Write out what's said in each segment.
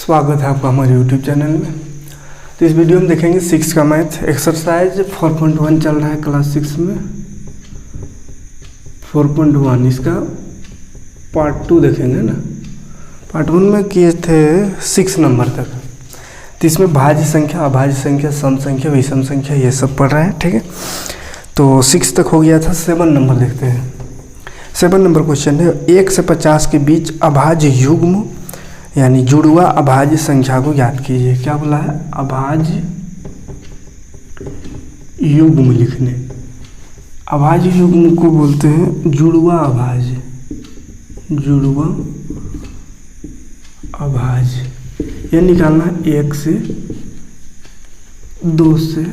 स्वागत है आपका हमारे YouTube चैनल में। तो इस वीडियो में देखेंगे 6 का मैथ एक्सरसाइज 4.1 चल रहा है क्लास 6 में। 4.1 इसका पार्ट 2 देखेंगे ना। पार्ट 1 में किए थे 6 नंबर तक। तो इसमें भाज्य संख्या, अभाज्य संख्या, सम संख्या, विषम संख्या ये सब पढ़ रहा है, ठीक है। तो 6 तक हो गया था। 7 नंबर देखते हैं। 7 नंबर क्वेश्चन है 1 से 50 के बीच अभाज्य युग्म यानी जुड़वा अभाज्य संख्या को ज्ञात कीजिए। क्या बोला है? अभाज्य युग्म लिखने। अभाज्य युग्म को बोलते हैं जुड़वा अभाज्य। जुड़वा अभाज्य यह निकालना है 1 से 2 से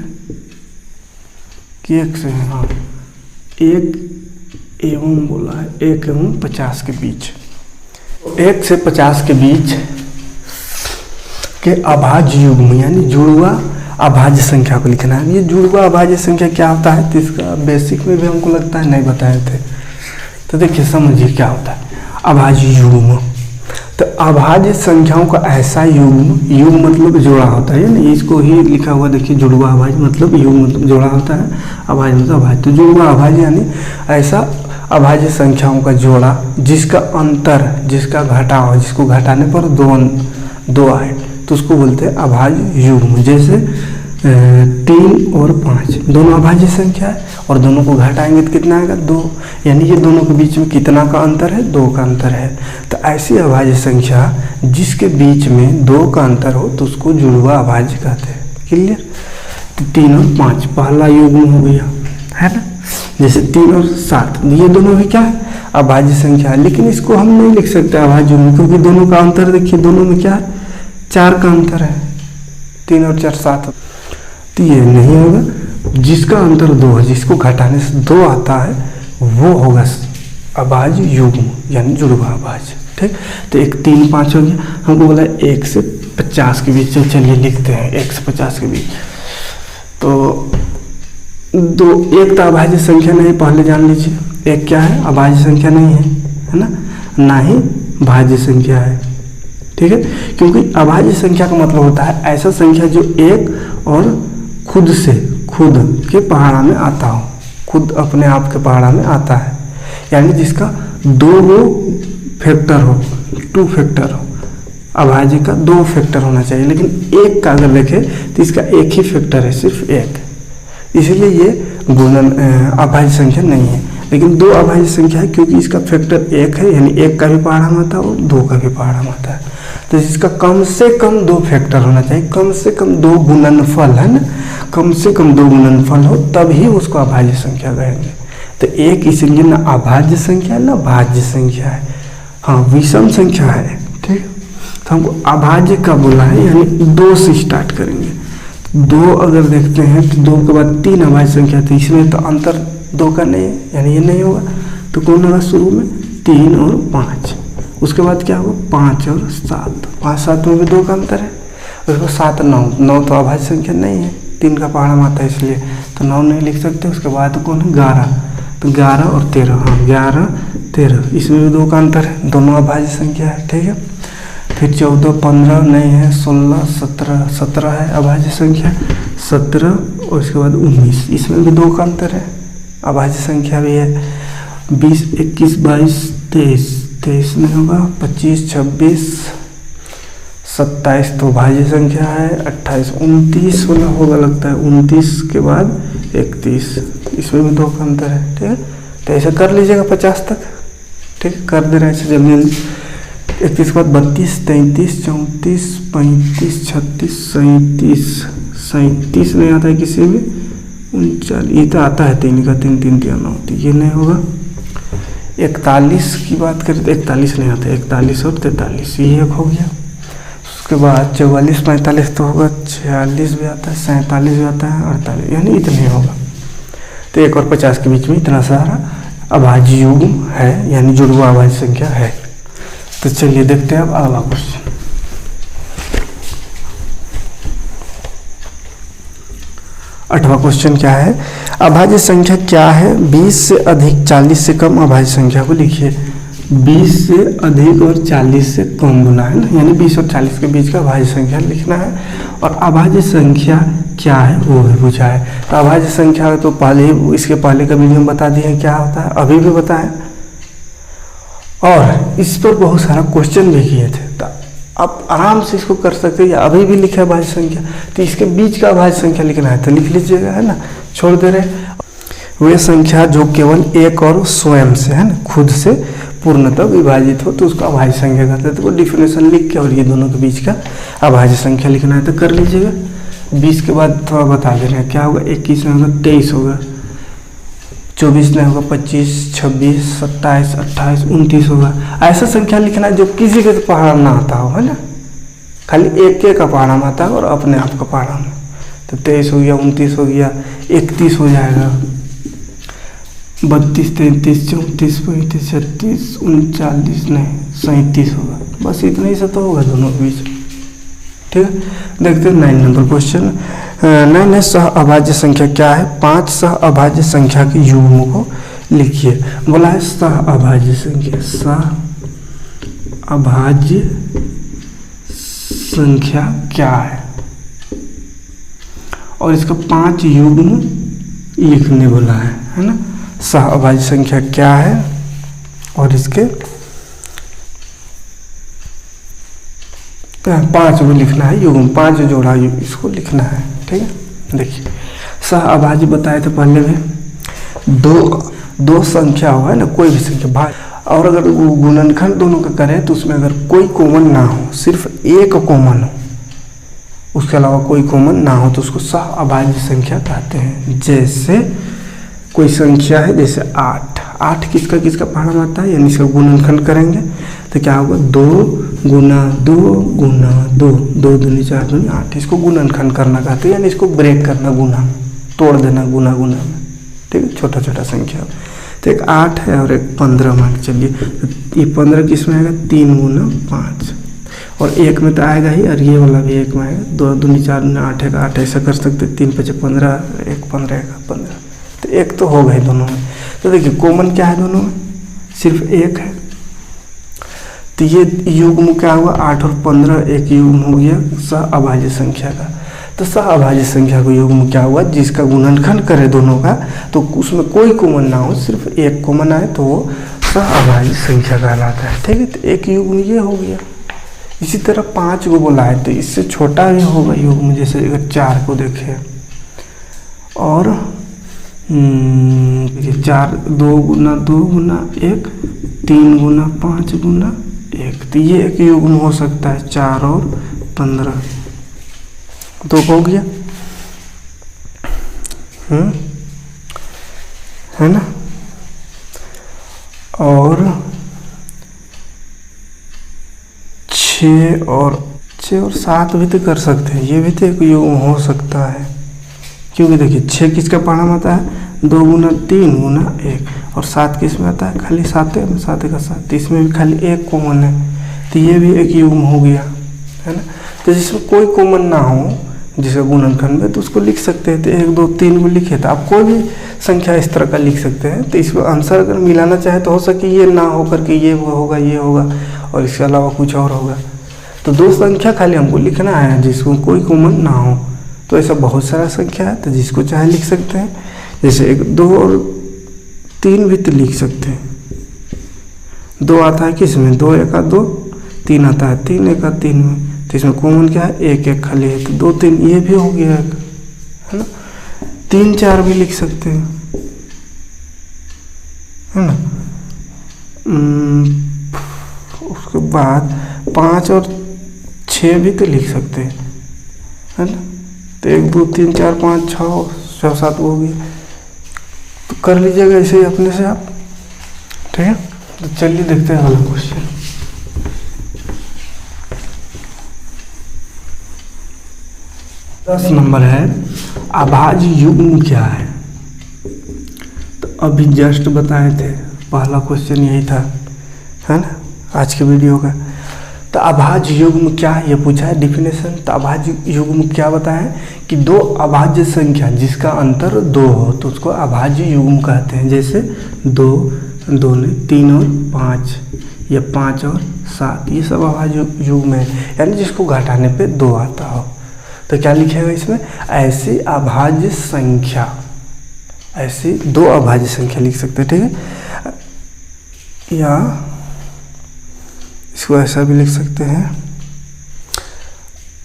कि 1 से, हाँ 1 एवं बोला है 1 एवं 50 के बीच। 1 से 50 के बीच के अभाज्य युग्म यानी जुड़वा अभाज्य संख्या को लिखना है। ये जुड़वा अभाज्य संख्या क्या होता है? तो इसका बेसिक में भी हमको लगता है नहीं बताए थे। तो देखिए समझिए क्या होता है अभाज्य युग्म। तो अभाज्य संख्याओं का ऐसा युग्म मतलब जोड़ा होता है ना, इसको ही लिखा हुआ देखिए जुड़वा अभाज्य मतलब युग्म मतलब जोड़ा होता है, अभाज्य मतलब अभाज्य। तो जुड़वा अभाज्य यानी ऐसा अभाज्य संख्याओं का जोड़ा जिसका अंतर, जिसका घटाव, जिसको घटाने पर दो आए तो उसको बोलते हैं अभाज्य युग्म। जैसे 3 और 5 दोनों अभाज्य संख्या है और दोनों को घटाएंगे तो कितना आएगा? 2। यानी ये दोनों के बीच में कितना का अंतर है? 2 का अंतर है। तो ऐसी अभाज्य संख्या जिसके बीच में 2 का अंतर हो तो उसको जुड़वा अभाज्य कहते हैं। क्लियर? तो 3 और 5 पहला युग्म हो गया है ना। जैसे 3 और 7 ये दोनों भी क्या है? अभाज्य संख्या है। लेकिन इसको हम नहीं लिख सकते अभाज्य युग्म क्योंकि दोनों का अंतर देखिए, दोनों में क्या है? 4 का अंतर है। 3 और 4 7। तो ये नहीं होगा। जिसका अंतर 2 है, जिसको घटाने से 2 आता है वो होगा अभाज्य युग्म यानी जुड़वा अभाज्य। ठीक। तो 1 3 5 हो गया। हमको बोला 1 से 50 के बीच। चलिए लिखते हैं 1 से 50 के बीच। तो 1 तो अभाज्य संख्या नहीं, पहले जान लीजिए। 1 क्या है? अभाज्य संख्या नहीं है ना, ना ही भाज्य संख्या है। ठीक है। क्योंकि अभाज्य संख्या का मतलब होता है ऐसा संख्या जो 1 और खुद के पहाड़ा में आता हो, खुद अपने आप के पहाड़ा में आता है। यानी जिसका 2 फैक्टर हो, 2 फैक्टर हो। अभाज्य का 2 फैक्टर होना चाहिए, लेकिन 1 का अगर देखें तो इसका 1 ही फैक्टर है, सिर्फ 1। इसलिए ये गुणन अभाज्य संख्या नहीं है। लेकिन 2 अभाज्य संख्या है क्योंकि इसका फैक्टर 1 है, यानी 1 का भी पहाड़ा में आता है और 2 का भी पहाड़ा में आता है। तो इसका कम से कम 2 फैक्टर होना चाहिए, कम से कम 2 गुणनफल है ना, कम से कम 2 गुणनफल हो तभी उसको अभाज्य संख्या कहेंगे। तो 1 इसलिए ना अभाज्य संख्या है ना भाज्य संख्या है, हाँ विषम संख्या है। ठीक। तो हमको अभाज्य का बोला है यानी 2 से स्टार्ट करेंगे। 2 अगर देखते हैं तो 2 के बाद 3 अभाज्य संख्या थी, इसमें तो अंतर 2 का नहीं है, यानी ये नहीं होगा। तो कौन होगा शुरू में? 3 और 5। उसके बाद क्या होगा? 5 और 7। 5 7 में भी 2 का अंतर है। उसके बाद 7 9 तो अभाज्य संख्या नहीं है, 3 का पहाड़ा में आता है इसलिए, तो 9 नहीं लिख सकते। उसके बाद कौन है? 11। तो 11 और 13, हाँ 11 13 इसमें भी 2 का अंतर है, दोनों अभाज्य संख्या है। ठीक है। फिर 14 15 नहीं है, 16 17 है अभाज्य संख्या, 17 और उसके बाद 19 इसमें भी 2 का अंतर है, अभाज्य संख्या भी है। 20 21 22 23 नहीं होगा, 25 26 27 तो भाज्य संख्या है, 28 29 वाला होगा लगता है, 29 के बाद 31 इसमें भी 2 का अंतर है। ठीक है। तो ऐसा कर लीजिएगा 50 तक। ठीक है, कर दे रहे हैं ऐसे जल्दी जल्दी। 31 के बाद 32 33 34 35 36 37 नहीं आता है किसी में, 39 ये तो आता है 3 का 3 3 3 9, ये नहीं होगा। 41 की बात करें तो 41 नहीं आता है, 41 और 43 ये एक हो गया। उसके बाद 44 45 तो होगा, 46 भी आता है, 47 भी आता है, 48 यानी इतने होगा। तो 1 और 50 के बीच में इतना सारा अभाज्य युग्म है यानी जुड़वा अभाज्य संख्या है। तो चलिए देखते हैं अब अगला क्वेश्चन। 8वां क्वेश्चन क्या है? अभाज्य संख्या क्या है? 20 से अधिक 40 से कम अभाज्य संख्या को लिखिए। 20 से अधिक और 40 से कम गुना है ना, यानी 20 और 40 के बीच का अभाज्य संख्या लिखना है। और अभाज्य संख्या क्या है वो भी पूछा है। तो अभाज्य संख्या तो पहले इसके पहले का वीडियो में बता दिए क्या होता है, अभी भी बताएं, और इस पर बहुत सारा क्वेश्चन भी किए थे। तो आप आराम से इसको कर सकते हैं, या अभी भी लिखा है अभाज्य संख्या, तो इसके बीच का अभाज्य संख्या लिखना है तो लिख लीजिएगा, है ना, छोड़ दे रहे वे संख्या जो केवल एक और स्वयं से, है ना, खुद से पूर्णतः विभाजित हो तो उसको अभाज्य संख्या कहते हैं। तो वो डिफिनेशन लिख के और ये दोनों के बीच का अभाज्य संख्या लिखना है तो कर लीजिएगा। 20 के बाद थोड़ा बता दे रहे हैं क्या होगा, 21 में होगा 23 होगा, 24 में होगा 25, 26, 27, 28, 29 होगा। ऐसा संख्या लिखना है जो किसी के पढ़ा ना आता हो, है ना, खाली एक के का पढ़ा में आता है और अपने आप का पढ़ा में। तो 23 हो गया, 29 हो गया, 31 हो जाएगा, 32, 33, 34, 35, 36, 39 नहीं 37 होगा। बस इतना ही सा तो होगा दोनों के बीच। ठीक है, देखते हैं 9 नंबर क्वेश्चन। 9 है सह अभाज्य संख्या क्या है। 5 सह अभाज्य संख्या के युग्मों को लिखिए। बोला है सह अभाज्य संख्या, सह अभाज्य संख्या क्या है, और इसका 5 युग्म लिखने बोला है ना। सह अभाज्य संख्या क्या है और इसके 5 को लिखना है, युग्म 5 जोड़ा इसको लिखना है। ठीक है, देखिए सह अभाज्य बताए थे पहले में, दो संख्या हो, है ना, कोई भी संख्या भाग, और अगर गुणनखंड दोनों का करें तो उसमें अगर कोई कॉमन ना हो, सिर्फ एक कॉमन हो, उसके अलावा कोई कॉमन ना हो तो उसको सह अभाज्य संख्या कहते हैं। जैसे कोई संख्या है, जैसे 8 किसका किसका पहाड़ा में आता है, यानी इसका गुणनखंड करेंगे तो क्या होगा, 2 गुना 2 गुना 2, 2 दूनी 4 दूनी 8, इसको गुणनखंड करना कहते हैं, यानी इसको ब्रेक करना, गुना तोड़ देना गुना गुना में। ठीक है, छोटा छोटा संख्या। तो एक 8 है और एक 15 मान के चलिए, तो ये 15 किस में आएगा, 3 गुना 5, और 1 में तो आएगा ही, और ये वाला भी 1 में आएगा, 2 दूनी 4 दूनी 8 है, 8 ऐसा कर सकते, 3 5 15, 1 15 का 15, तो 1 तो हो गए दोनों में। तो देखिए कॉमन क्या है दोनों में, सिर्फ 1 है, तो ये युग्म क्या हुआ, 8 और 15 एक युग्म हो गया सह अभाज्य संख्या का। तो सह अभाज्य संख्या का युग्म क्या हुआ, जिसका गुणनखंड करे दोनों का तो उसमें कोई कॉमन ना हो, सिर्फ एक कॉमन आए तो वो सह अभाज्य संख्या कहलाता है। ठीक है, तो एक युग्म ये हो गया। इसी तरह 5 को बोला है तो इससे छोटा भी होगा युग्म, जैसे अगर 4 को देखें, और 4 2 गुना 2 गुना 1, 3 गुना 5 गुना 1, तो ये एक युग्म हो सकता है 4 और 15, तो हो गया, है ना। और 6 और 7 भी तो कर सकते हैं, ये भी तो एक युग्म हो सकता है, क्योंकि देखिए 6 किसका पढ़ा में आता है, 2 गुना 3 गुना 1, और 7 किस में आता है, खाली 7 है, 7 का 7, इसमें भी खाली एक कॉमन है, तो ये भी एक युग्म हो गया, है ना। तो जिसमें कोई कॉमन ना हो जिसका गुणनखंड में, तो उसको लिख सकते हैं। तो 1 2 3 को लिखे, तो आप कोई भी संख्या इस तरह का लिख सकते हैं। तो इसमें आंसर अगर मिलाना चाहे तो हो सके ये ना हो करके ये होगा, ये होगा, और इसके अलावा कुछ और होगा। तो 2 संख्या खाली हमको लिखना है जिसको कोई कॉमन ना हो। तो ऐसा बहुत सारा संख्या है, तो जिसको चाहे लिख सकते हैं। जैसे 1 2 और 3 भी तो लिख सकते हैं। 2 आता है किस में, 2 1 2, 3 आता है 3 1 3 में, तो इसमें कॉमन क्या है, 1 1 खाली है, तो 2 3 ये भी हो गया एक, है ना। 3 4 भी लिख सकते हैं, है ना। उसके बाद 5 और 6 भी तो लिख सकते हैं, है ना। तो 1 2 3 4 5 6 7 हो गया, तो कर लीजिएगा ऐसे ही अपने से आप। ठीक है, तो चलिए देखते हैं अगला क्वेश्चन। दस नंबर है, अभाज्य युग्म क्या है। तो अभी जस्ट बताए थे, पहला क्वेश्चन यही था, है ना, आज के वीडियो का। तो अभाज्य युग्म क्या है ये पूछा है, डिफिनेशन। तो अभाज्य युग्म क्या बताएं कि 2 अभाज्य संख्या जिसका अंतर 2 हो तो उसको अभाज्य युग्म कहते हैं। जैसे 2 2 ने 3 और 5, या 5 और 7, ये सब अभाज्य युग्म है, यानी जिसको घटाने पे 2 आता हो। तो क्या लिखेगा इसमें, ऐसी अभाज्य संख्या, ऐसी 2 अभाज्य संख्या लिख सकते हैं, ठीक है। या इसको ऐसा भी लिख सकते हैं,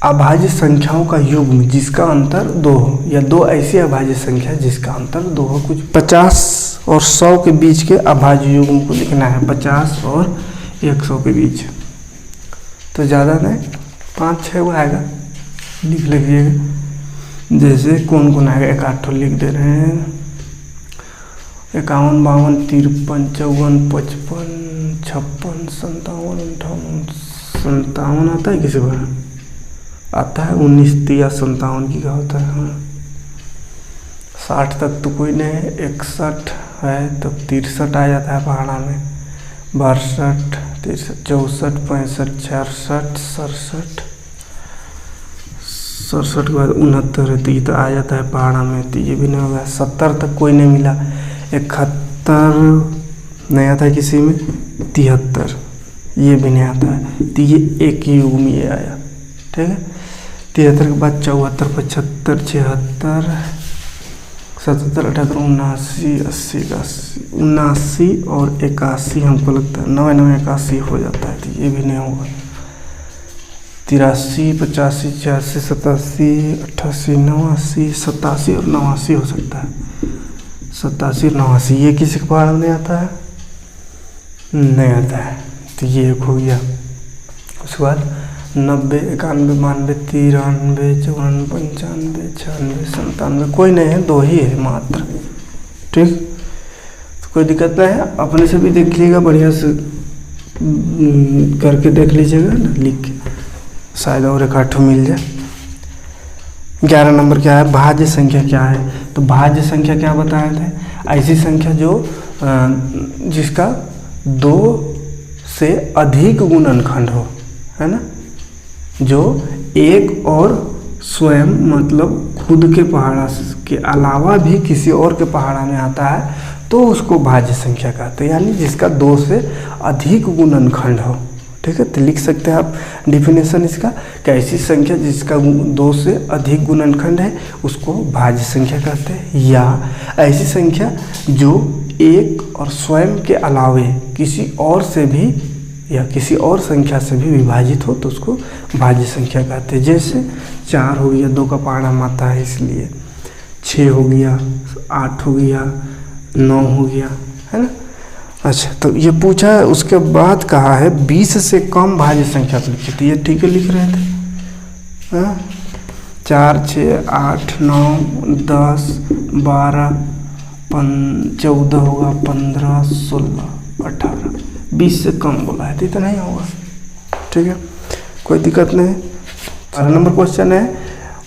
अभाज्य संख्याओं का युग्म जिसका अंतर 2 हो, या 2 ऐसी अभाज्य संख्या जिसका अंतर 2 हो। कुछ 50 और 100 के बीच के अभाज्य युग्म को लिखना है, 50 और 100 के बीच, तो ज़्यादा नहीं 5-6 वो आएगा, लिख लीजिएगा। जैसे कौन कौन आएगा, 1 लिख दे रहे हैं, 51, 52, 53, 54, 55, 56, 57, 58, 57 आता है किसी बार, आता है 19, 30, 57 की क्या होता है। हाँ 60 तक तो कोई नहीं है, 61 है तो 63 आ जाता है पहाड़ा में, 62, 63, 64, 65, 66, 67 के बाद 69 है तो ये तो आ जाता है पहाड़ा में, तो ये भी नहीं होगा। 70 तक कोई नहीं मिला, 71 नहीं आता है किसी में, 73 ये भी नहीं आता है, तो ये एक ही युग में ये आया, ठीक है। 73 के बाद 74, 75, 76, 77, 78, 79, 80, 81, 79 और 81 हमको लगता है 99, 81 हो जाता है, तो ये भी नहीं होगा। 83, 85, 86, 87, 88, 89, 87 और 89 हो सकता है, 87 और 89, ये किसी के पहाड़ में नहीं आता है, नहीं आता है, तो ये एक हो गया। उसके बाद 90, 91, 92, 93, 94, 95, 96, 97 कोई नहीं है, 2 ही है मात्र, ठीक। तो कोई दिक्कत नहीं है, अपने से भी देख लीजिएगा, बढ़िया से करके देख लीजिएगा ना, लिख के शायद और 1 मिल जाए। 11 नंबर क्या है, भाज्य संख्या क्या है। तो भाज्य संख्या क्या बताए थे, ऐसी संख्या जो जिसका 2 से अधिक गुणनखंड हो, है ना, जो एक और स्वयं मतलब खुद के पहाड़ा के अलावा भी किसी और के पहाड़ा में आता है तो उसको भाज्य संख्या कहते हैं, यानी जिसका 2 से अधिक गुणनखंड हो, ठीक है। तो लिख सकते हैं आप डिफिनेशन इसका, कि ऐसी संख्या जिसका 2 से अधिक गुणनखंड है उसको भाज्य संख्या कहते हैं, या ऐसी संख्या जो एक और स्वयं के अलावे किसी और से भी या किसी और संख्या से भी विभाजित हो तो उसको भाज्य संख्या कहते हैं। जैसे 4 हो गया, 2 का पहाड़ा में आता है इसलिए, 6 हो गया, 8 हो गया, 9 हो गया, है ना। अच्छा, तो ये पूछा है, उसके बाद कहा है 20 से कम भाज्य संख्या को लिखिए, तो ये ठीक है लिख रहे थे। 4, 6, 8, 9, 10, 12, 14 होगा, 15, 16, 18, 20 से कम बोला है तो इतना ही होगा, ठीक है, कोई दिक्कत नहीं। 12 नंबर क्वेश्चन है,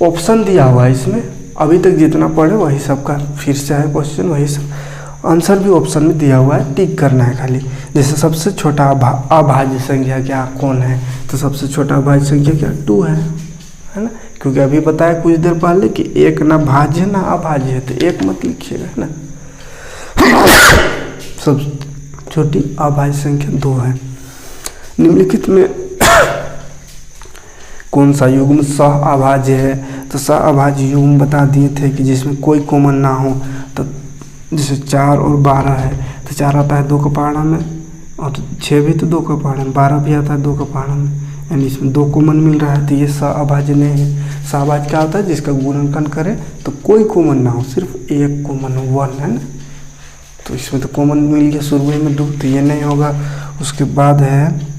ऑप्शन दिया हुआ है इसमें, अभी तक जितना पढ़े वही सबका फिर से है क्वेश्चन, वही सब आंसर भी ऑप्शन में दिया हुआ है, टिक करना है खाली। जैसे सबसे छोटा अभाज्य संख्या क्या कौन है, तो सबसे छोटा अभाज्य संख्या क्या 2 है ना, क्योंकि अभी बताया कुछ देर पहले कि एक ना भाज्य ना अभाज्य है, तो 1 मत लिखिएगा, है ना। सब छोटी अभाज्य संख्या 2 है। निम्नलिखित में कौन सा युग्म सह अभाज्य है, तो सह अभाज्य युग्म बता दिए थे कि जिसमें कोई कॉमन ना हो, तो जैसे 4 और 12 है तो 4 आता है 2 का पहाड़ा में, और 6 भी तो 2 का पहाड़ा में, 12 भी आता है 2 का पहाड़ा में, यानी इसमें 2 कॉमन मिल रहा है, तो ये सह अभाज्य नहीं है। सह अभाज्य क्या होता है, जिसका गुणनखंड करे तो कोई कॉमन ना हो, सिर्फ एक कॉमन हो, 1 है ना, तो इसमें तो कॉमन मिल गया शुरू में 2, तो ये नहीं होगा। उसके बाद है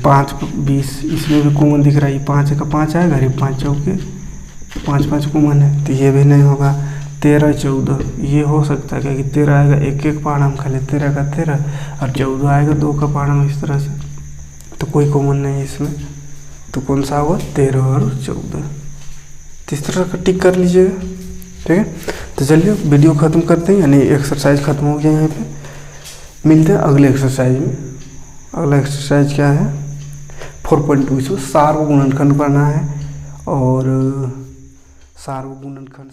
5, 20, इसमें भी कॉमन दिख रहा है, 5 का 5 आएगा, अरे 5 चौके 5 कॉमन है, तो ये भी नहीं होगा। 13, 14 ये हो सकता है, क्योंकि 13 आएगा एक पहाड़ा में खाली, 13 का 13 और 14 आएगा 2 का पहाड़ा में, इस तरह से, तो कोई कॉमन नहीं है इसमें, तो कौन सा होगा 13 और 14, तो इस तरह का टिक कर लीजिएगा, ठीक है। तो चलिए वीडियो ख़त्म करते हैं, यानी एक्सरसाइज ख़त्म हो गया यहाँ पे। मिलते हैं अगले एक्सरसाइज में। अगला एक्सरसाइज क्या है 4.2, इसमें सार्वगुणनखंड करना है, और सार्वगुणनखंड